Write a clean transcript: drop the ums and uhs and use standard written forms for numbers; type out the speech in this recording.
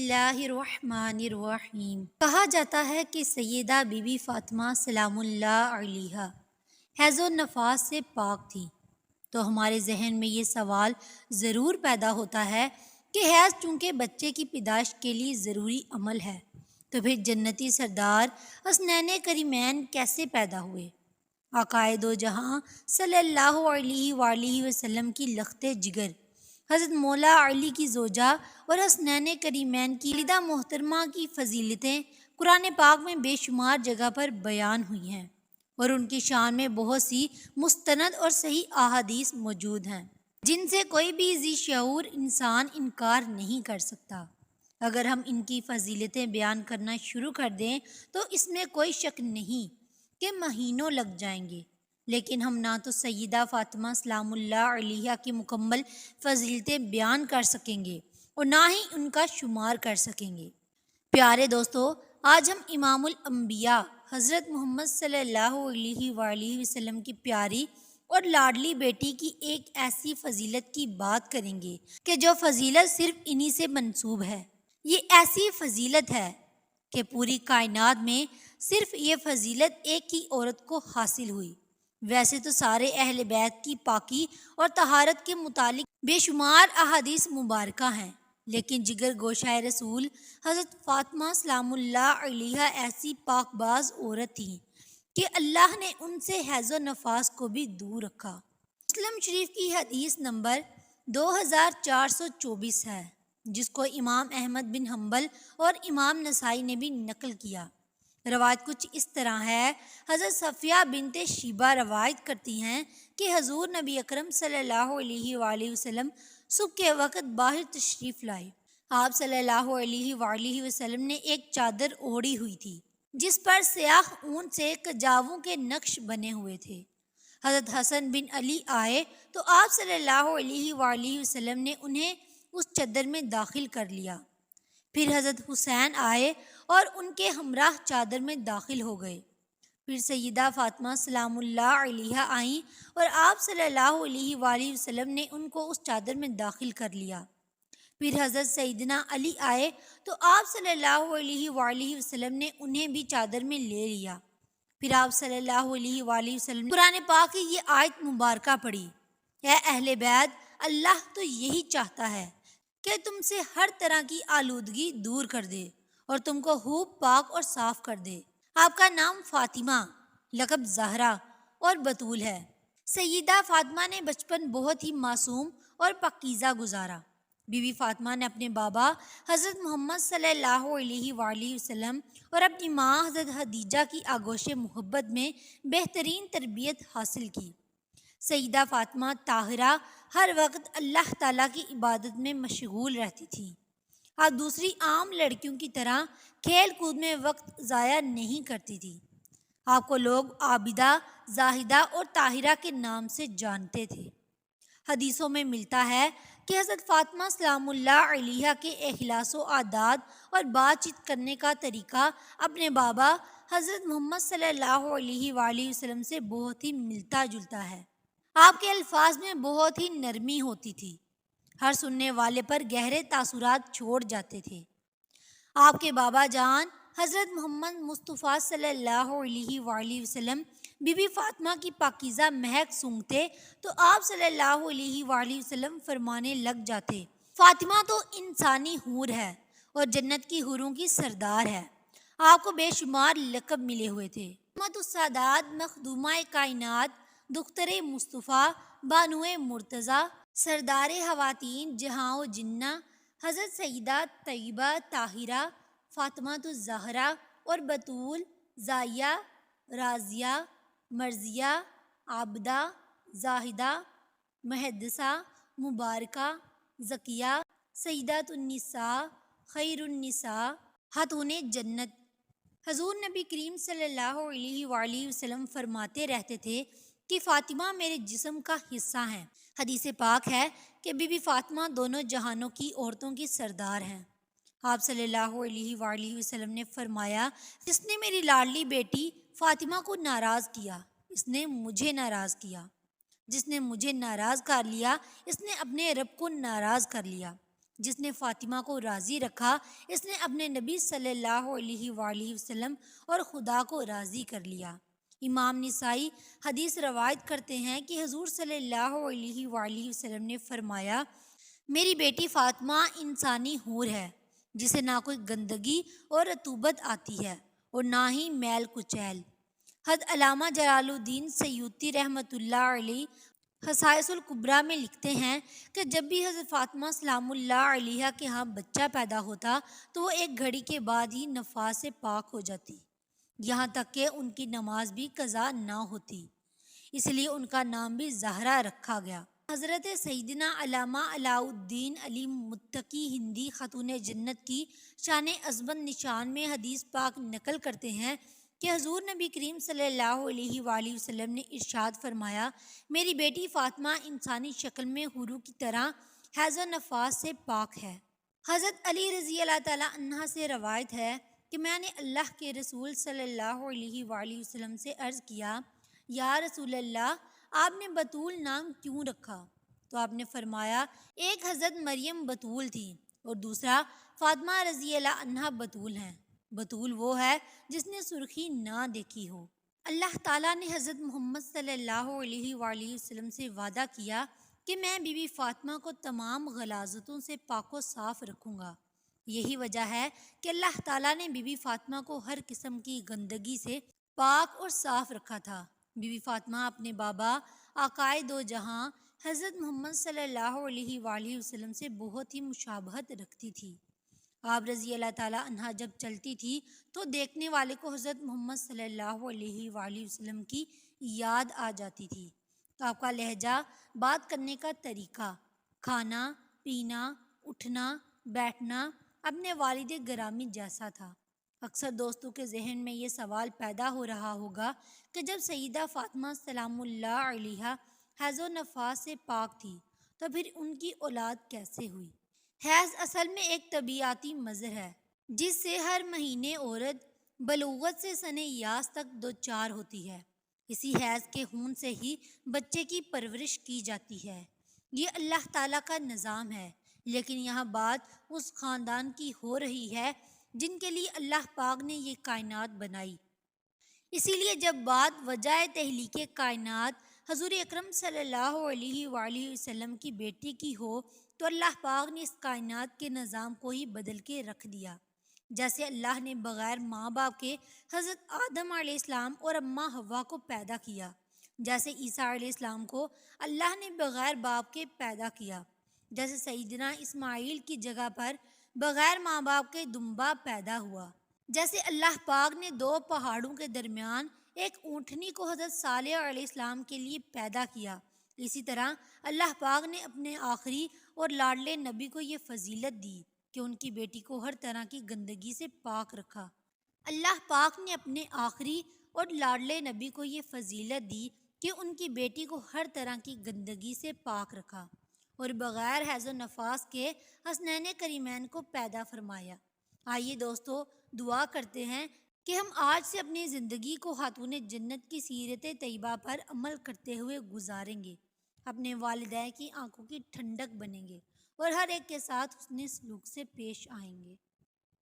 اللہ الرحمن الرحیم۔ کہا جاتا ہے کہ سیدہ بی بی فاطمہ سلام اللہ علیہا حیض و نفاس سے پاک تھی، تو ہمارے ذہن میں یہ سوال ضرور پیدا ہوتا ہے کہ حیض چونکہ بچے کی پیدائش کے لیے ضروری عمل ہے، تو پھر جنتی سردار حسنین کریمین کیسے پیدا ہوئے؟ آقائے دو جہاں صلی اللہ علیہ وآلہ وسلم کی لخت جگر حضرت مولا علی کی زوجہ اور حسنین کریمین کی والدہ محترمہ کی فضیلتیں قرآن پاک میں بے شمار جگہ پر بیان ہوئی ہیں، اور ان کی شان میں بہت سی مستند اور صحیح احادیث موجود ہیں جن سے کوئی بھی ذی شعور انسان انکار نہیں کر سکتا۔ اگر ہم ان کی فضیلتیں بیان کرنا شروع کر دیں تو اس میں کوئی شک نہیں کہ مہینوں لگ جائیں گے، لیکن ہم نہ تو سیدہ فاطمہ سلام اللہ علیہا کی مکمل فضیلتیں بیان کر سکیں گے اور نہ ہی ان کا شمار کر سکیں گے۔ پیارے دوستو، آج ہم امام الانبیاء حضرت محمد صلی اللہ علیہ وآلہ وسلم کی پیاری اور لاڈلی بیٹی کی ایک ایسی فضیلت کی بات کریں گے کہ جو فضیلت صرف انہی سے منسوب ہے۔ یہ ایسی فضیلت ہے کہ پوری کائنات میں صرف یہ فضیلت ایک ہی عورت کو حاصل ہوئی۔ ویسے تو سارے اہل بیت کی پاکی اور طہارت کے متعلق بے شمار احادیث مبارکہ ہیں، لیکن جگر گوشہ رسول حضرت فاطمہ سلام اللہ علیہا ایسی پاک باز عورت تھیں کہ اللہ نے ان سے حیض و نفاس کو بھی دور رکھا۔ مسلم شریف کی حدیث نمبر 2424 ہے، جس کو امام احمد بن حنبل اور امام نسائی نے بھی نقل کیا۔ روایت کچھ اس طرح ہے، حضرت صفیہ بنت شیبہ روایت کرتی ہیں کہ حضور نبی اکرم صلی اللہ علیہ وآلہ وسلم صبح کے وقت باہر تشریف لائے۔ آپ صلی اللہ علیہ وآلہ وسلم نے ایک چادر اوڑھی ہوئی تھی جس پر سیاہ اون سے کجاووں کے نقش بنے ہوئے تھے۔ حضرت حسن بن علی آئے تو آپ صلی اللہ علیہ وآلہ وسلم نے انہیں اس چادر میں داخل کر لیا۔ پھر حضرت حسین آئے اور ان کے ہمراہ چادر میں داخل ہو گئے۔ پھر سیدہ فاطمہ سلام اللہ علیہا آئیں اور آپ صلی اللہ علیہ وآلہ وسلم نے ان کو اس چادر میں داخل کر لیا۔ پھر حضرت سیدنا علی آئے تو آپ صلی اللہ علیہ وآلہ وسلم نے انہیں بھی چادر میں لے لیا۔ پھر آپ صلی اللہ علیہ وآلہ وسلم نے قرآن پاک کی یہ آیت مبارکہ پڑھی، اے اہل بیت، اللہ تو یہی چاہتا ہے کہ تم سے ہر طرح کی آلودگی دور کر دے اور تم کو خوب پاک اور صاف کر دے۔ آپ کا نام فاطمہ، لقب زہرا اور بتول ہے۔ سیدہ فاطمہ نے بچپن بہت ہی معصوم اور پاکیزہ گزارا۔ بی بی فاطمہ نے اپنے بابا حضرت محمد صلی اللہ علیہ وآلہ وسلم اور اپنی ماں حضرت خدیجہ کی آغوش محبت میں بہترین تربیت حاصل کی۔ سیدہ فاطمہ طاہرہ ہر وقت اللہ تعالیٰ کی عبادت میں مشغول رہتی تھیں۔ آپ دوسری عام لڑکیوں کی طرح کھیل کود میں وقت ضائع نہیں کرتی تھی۔ آپ کو لوگ عابدہ، زاہدہ اور طاہرہ کے نام سے جانتے تھے۔ حدیثوں میں ملتا ہے کہ حضرت فاطمہ سلام اللہ علیہا کے اخلاص و عادات اور بات چیت کرنے کا طریقہ اپنے بابا حضرت محمد صلی اللہ علیہ وآلہ وسلم سے بہت ہی ملتا جلتا ہے۔ آپ کے الفاظ میں بہت ہی نرمی ہوتی تھی، ہر سننے والے پر گہرے تاثرات چھوڑ جاتے تھے۔ آپ کے بابا جان حضرت محمد مصطفیٰ صلی اللہ علیہ وآلہ وسلم بی بی فاطمہ کی پاکیزہ مہک سونگھتے تو آپ صلی اللہ علیہ وآلہ وسلم فرمانے لگ جاتے، فاطمہ تو انسانی حور ہے اور جنت کی حوروں کی سردار ہے۔ آپ کو بے شمار لقب ملے ہوئے تھے، امت السادات، مخدومہ کائنات، دختر مصطفیٰ، بانو مرتضیٰ، سردار خواتین جہاں و جنہ، حضرت سیدہ طیبہ طاہرہ، فاطمہ الزہرا اور بتول، زاہیہ، راضیہ، مرضیہ، عابدہ، زاہدہ، محدثہ، مبارکہ، زکیہ، سیدۃ النساء، خیر النساء، خاتون جنت۔ حضور نبی کریم صلی اللہ علیہ وآلہ وسلم فرماتے رہتے تھے کہ فاطمہ میرے جسم کا حصہ ہیں۔ حدیث پاک ہے کہ بی بی فاطمہ دونوں جہانوں کی عورتوں کی سردار ہیں۔ آپ صلی اللہ علیہ وآلہ وسلم نے فرمایا، جس نے میری لاڈلی بیٹی فاطمہ کو ناراض کیا، اس نے مجھے ناراض کیا۔ جس نے مجھے ناراض کر لیا، اس نے اپنے رب کو ناراض کر لیا۔ جس نے فاطمہ کو راضی رکھا، اس نے اپنے نبی صلی اللہ علیہ وآلہ وسلم اور خدا کو راضی کر لیا۔ امام نسائی حدیث روایت کرتے ہیں کہ حضور صلی اللہ علیہ وآلہ وسلم نے فرمایا، میری بیٹی فاطمہ انسانی حور ہے جسے نہ کوئی گندگی اور رطوبت آتی ہے اور نہ ہی میل کچیل۔ حضرت علامہ جلال الدین سیوطی رحمۃ اللہ علیہ خصائص الکبریٰ میں لکھتے ہیں کہ جب بھی حضرت فاطمہ سلام اللہ علیہا کے ہاں بچہ پیدا ہوتا تو وہ ایک گھڑی کے بعد ہی نفاس سے پاک ہو جاتی، یہاں تک کہ ان کی نماز بھی قضا نہ ہوتی، اس لیے ان کا نام بھی زہرا رکھا گیا۔ حضرت سیدنا علامہ علاء الدین علی متقی ہندی خاتون جنت کی شان عظمت نشان میں حدیث پاک نقل کرتے ہیں کہ حضور نبی کریم صلی اللہ علیہ وآلہ وسلم نے ارشاد فرمایا، میری بیٹی فاطمہ انسانی شکل میں حوروں کی طرح حیض و نفاس سے پاک ہے۔ حضرت علی رضی اللہ تعالیٰ عنہ سے روایت ہے کہ میں نے اللہ کے رسول صلی اللہ علیہ وآلہ وسلم سے عرض کیا، یا رسول اللہ، آپ نے بطول نام کیوں رکھا؟ تو آپ نے فرمایا، ایک حضرت مریم بطول تھی اور دوسرا فاطمہ رضی اللہ عنہ بطول ہیں۔ بطول وہ ہے جس نے سرخی نہ دیکھی ہو۔ اللہ تعالیٰ نے حضرت محمد صلی اللہ علیہ وآلہ وسلم سے وعدہ کیا کہ میں بی بی فاطمہ کو تمام غلاظتوں سے پاک و صاف رکھوں گا۔ یہی وجہ ہے کہ اللہ تعالیٰ نے بی بی فاطمہ کو ہر قسم کی گندگی سے پاک اور صاف رکھا تھا۔ بی بی فاطمہ اپنے بابا آقائے دو جہاں حضرت محمد صلی اللہ علیہ وآلہ وسلم سے بہت ہی مشابہت رکھتی تھی۔ آپ رضی اللہ تعالیٰ عنہ جب چلتی تھی تو دیکھنے والے کو حضرت محمد صلی اللہ علیہ وآلہ وسلم کی یاد آ جاتی تھی۔ تو آپ کا لہجہ، بات کرنے کا طریقہ، کھانا پینا، اٹھنا بیٹھنا اپنے والد گرامی جیسا تھا۔ اکثر دوستوں کے ذہن میں یہ سوال پیدا ہو رہا ہوگا کہ جب سیدہ فاطمہ سلام اللہ علیہا حیض و نفاس سے پاک تھی تو پھر ان کی اولاد کیسے ہوئی؟ حیض اصل میں ایک طبیعیاتی مظہر ہے جس سے ہر مہینے عورت بلوغت سے سن یاس تک دوچار ہوتی ہے۔ اسی حیض کے خون سے ہی بچے کی پرورش کی جاتی ہے۔ یہ اللہ تعالیٰ کا نظام ہے، لیکن یہاں بات اس خاندان کی ہو رہی ہے جن کے لیے اللہ پاک نے یہ کائنات بنائی۔ اسی لیے جب بات وجہ تخلیق کائنات حضور اکرم صلی اللہ علیہ وآلہ وسلم کی بیٹی کی ہو تو اللہ پاک نے اس کائنات کے نظام کو ہی بدل کے رکھ دیا۔ جیسے اللہ نے بغیر ماں باپ کے حضرت آدم علیہ السلام اور اماں حوا کو پیدا کیا، جیسے عیسیٰ علیہ السلام کو اللہ نے بغیر باپ کے پیدا کیا، جیسے سیدنا اسماعیل کی جگہ پر بغیر ماں باپ کے دمبا پیدا ہوا، جیسے اللہ پاک نے دو پہاڑوں کے درمیان ایک اونٹنی کو حضرت صالح علیہ السلام کے لیے پیدا کیا، اسی طرح اللہ پاک نے اپنے آخری اور لاڈلے نبی کو یہ فضیلت دی کہ ان کی بیٹی کو ہر طرح کی گندگی سے پاک رکھا۔ اللہ پاک نے اپنے آخری اور لاڈلے نبی کو یہ فضیلت دی کہ ان کی بیٹی کو ہر طرح کی گندگی سے پاک رکھا اور بغیر حیض و نفاس کے حسنین کریمین کو پیدا فرمایا۔ آئیے دوستو، دعا کرتے ہیں کہ ہم آج سے اپنی زندگی کو خاتون جنت کی سیرت طیبہ پر عمل کرتے ہوئے گزاریں گے، اپنے والدین کی آنکھوں کی ٹھنڈک بنیں گے اور ہر ایک کے ساتھ حسن سلوک سے پیش آئیں گے۔